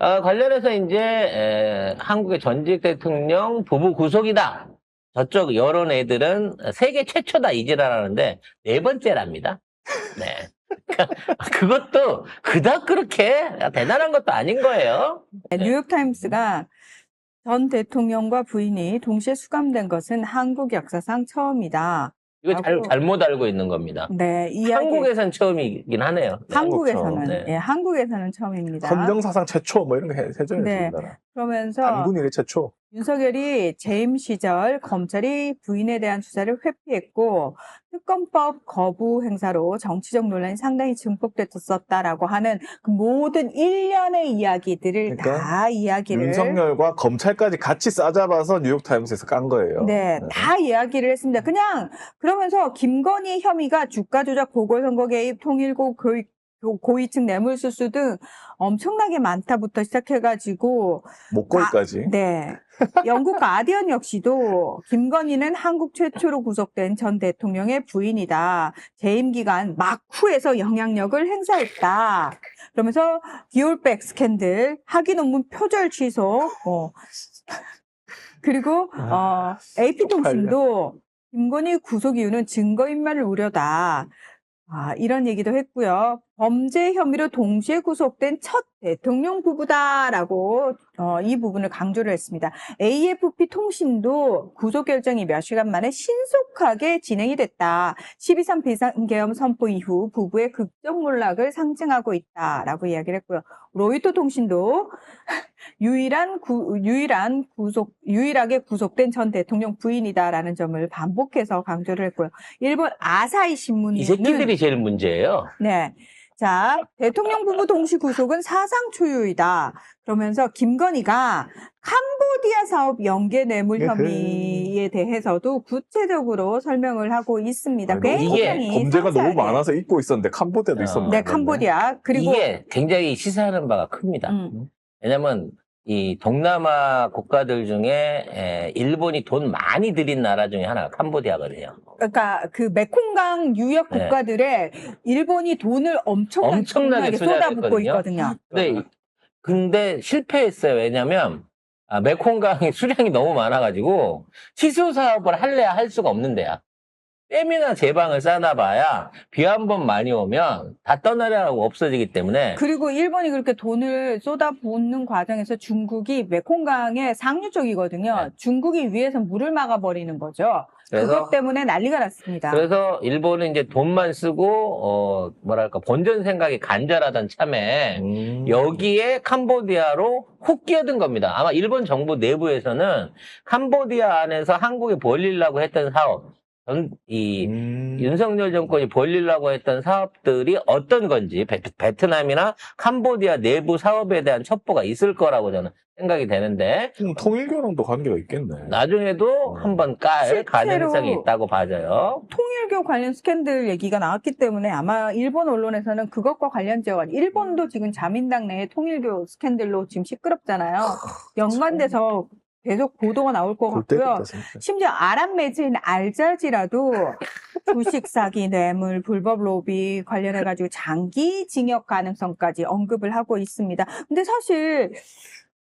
관련해서 이제 한국의 전직 대통령 부부 구속이다. 저쪽 여론 애들은 세계 최초다 이 지랄하는데 네 번째랍니다. 네. 그것도 그닥 그렇게 대단한 것도 아닌 거예요. 뉴욕타임스가 전 대통령과 부인이 동시에 수감된 것은 한국 역사상 처음이다. 이거 잘못 알고 있는 겁니다. 네, 한국에선 처음이긴 하네요. 네. 한국에서는 네. 예, 한국에서는 처음입니다. 헌정사상 최초 뭐 이런 거 해줘야지. 네. 우리나라. 그러면서 단군 이래 최초. 윤석열이 재임 시절 검찰이 부인에 대한 수사를 회피했고 특검법 거부 행사로 정치적 논란이 상당히 증폭됐었다라고 하는 그 모든 일련의 이야기들을 그러니까 다 이야기를 윤석열과 검찰까지 같이 싸잡아서 뉴욕타임스에서 깐 거예요. 네, 다 이야기를 했습니다. 그냥 그러면서 김건희 혐의가 주가 조작, 보궐선거 개입, 통일고 고위층 뇌물수수 등 엄청나게 많다부터 시작해가지고 목걸이까지. 네. 영국 가디언 역시도 김건희는 한국 최초로 구속된 전 대통령의 부인이다. 재임 기간 막후에서 영향력을 행사했다. 그러면서 디올백 스캔들, 학위 논문 표절 취소, 그리고 AP통신도 김건희 구속 이유는 증거인멸을 우려다. 이런 얘기도 했고요. 범죄 혐의로 동시에 구속된 첫 대통령 부부다라고 이 부분을 강조를 했습니다. AFP 통신도 구속 결정이 몇 시간 만에 신속하게 진행이 됐다. 12.3 비상계엄 선포 이후 부부의 극적 몰락을 상징하고 있다라고 이야기를 했고요. 로이터 통신도 유일하게 구속된 전 대통령 부인이다라는 점을 반복해서 강조를 했고요. 일본 아사히 신문은 이 새끼들이 제일 문제예요. 네. 자, 대통령 부부 동시 구속은 사상 초유이다. 그러면서 김건희가 캄보디아 사업 연계 뇌물 혐의에 대해서도 구체적으로 설명을 하고 있습니다. 굉장히 범죄가 상세하게. 너무 많아서 잊고 있었는데 캄보디아도 있었나요? 네, 캄보디아. 그리고 이게 굉장히 시사하는 바가 큽니다. 왜냐면 이 동남아 국가들 중에 일본이 돈 많이 들인 나라 중에 하나가 캄보디아거든요. 그러니까 그 메콩강 유역 네. 국가들에 일본이 돈을 엄청나게 쏟아붓고 투자했거든요. 있거든요. 근데 실패했어요. 왜냐면 메콩강이 수량이 너무 많아가지고 치수 사업을 할래야 할 수가 없는 데야. 댐이나 제방을 쌓아놔봐야 비 한 번 많이 오면 다 떠나려고 없어지기 때문에. 그리고 일본이 그렇게 돈을 쏟아붓는 과정에서 중국이 메콩강의 상류 쪽이거든요. 네. 중국이 위에서 물을 막아버리는 거죠. 그래서 그것 때문에 난리가 났습니다. 그래서 일본은 이제 돈만 쓰고 본전 생각이 간절하던 참에 여기에 캄보디아로 훅 끼어든 겁니다. 아마 일본 정부 내부에서는 캄보디아 안에서 한국이 벌리려고 했던 사업, 윤석열 정권이 벌리려고 했던 사업들이 어떤 건지 베트남이나 캄보디아 내부 사업에 대한 첩보가 있을 거라고 저는 생각이 되는데 통일교랑도 관계가 있겠네. 나중에도 한번 깔 실제로 가능성이 있다고 봐져요. 통일교 관련 스캔들 얘기가 나왔기 때문에 아마 일본 언론에서는 그것과 관련 지어가 일본도 지금 자민당 내에 통일교 스캔들로 지금 시끄럽잖아요. 연관돼서 계속 보도가 나올 것 같고요. 심지어 아랍 매체인 알자지라도 주식 사기, 뇌물, 불법 로비 관련해가지고 장기 징역 가능성까지 언급을 하고 있습니다. 근데 사실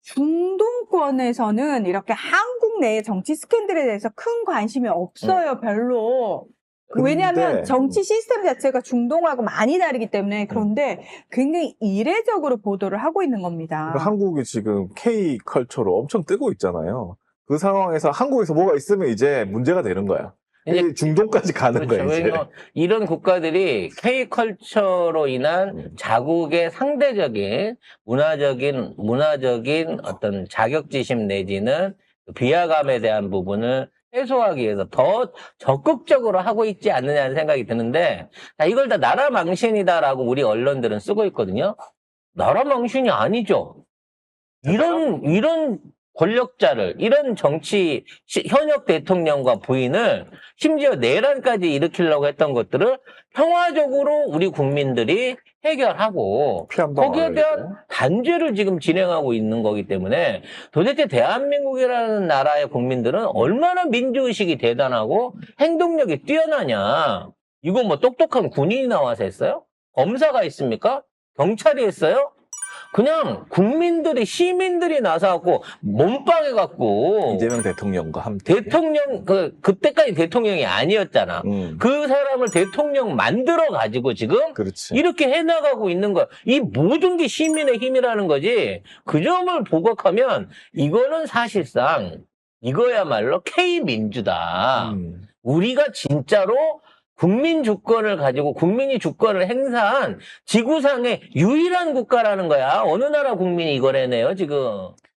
중동권에서는 이렇게 한국 내의 정치 스캔들에 대해서 큰 관심이 없어요, 별로. 왜냐하면 정치 시스템 자체가 중동하고 많이 다르기 때문에. 그런데 굉장히 이례적으로 보도를 하고 있는 겁니다. 그러니까 한국이 지금 K컬처로 엄청 뜨고 있잖아요. 그 상황에서 한국에서 뭐가 있으면 이제 문제가 되는 거야. 이제 중동까지 가는 거야, 이제. 이런 국가들이 K컬처로 인한 자국의 상대적인 문화적인 어떤 자격지심 내지는 비하감에 대한 부분을 해소하기 위해서 더 적극적으로 하고 있지 않느냐는 생각이 드는데, 이걸 다 나라 망신이다라고 우리 언론들은 쓰고 있거든요. 나라 망신이 아니죠. 이런 권력자를, 이런 정치, 현역 대통령과 부인을 심지어 내란까지 일으키려고 했던 것들을 평화적으로 우리 국민들이 해결하고 거기에 대한 단죄를 지금 진행하고 있는 거기 때문에 도대체 대한민국이라는 나라의 국민들은 얼마나 민주의식이 대단하고 행동력이 뛰어나냐. 이거 뭐 똑똑한 군인이 나와서 했어요? 검사가 있습니까? 경찰이 했어요? 그냥 국민들이, 시민들이 나서갖고 몸빵해갖고 이재명 대통령과 함께. 대통령, 그때까지 대통령이 아니었잖아. 그 사람을 대통령 만들어가지고 지금 그렇지. 이렇게 해나가고 있는 거야. 이 모든 게 시민의 힘이라는 거지. 그 점을 보각하면 이거는 사실상 이거야말로 K민주다. 우리가 진짜로 국민 주권을 가지고 국민이 주권을 행사한 지구상의 유일한 국가라는 거야. 어느 나라 국민이 이걸 해내요, 지금.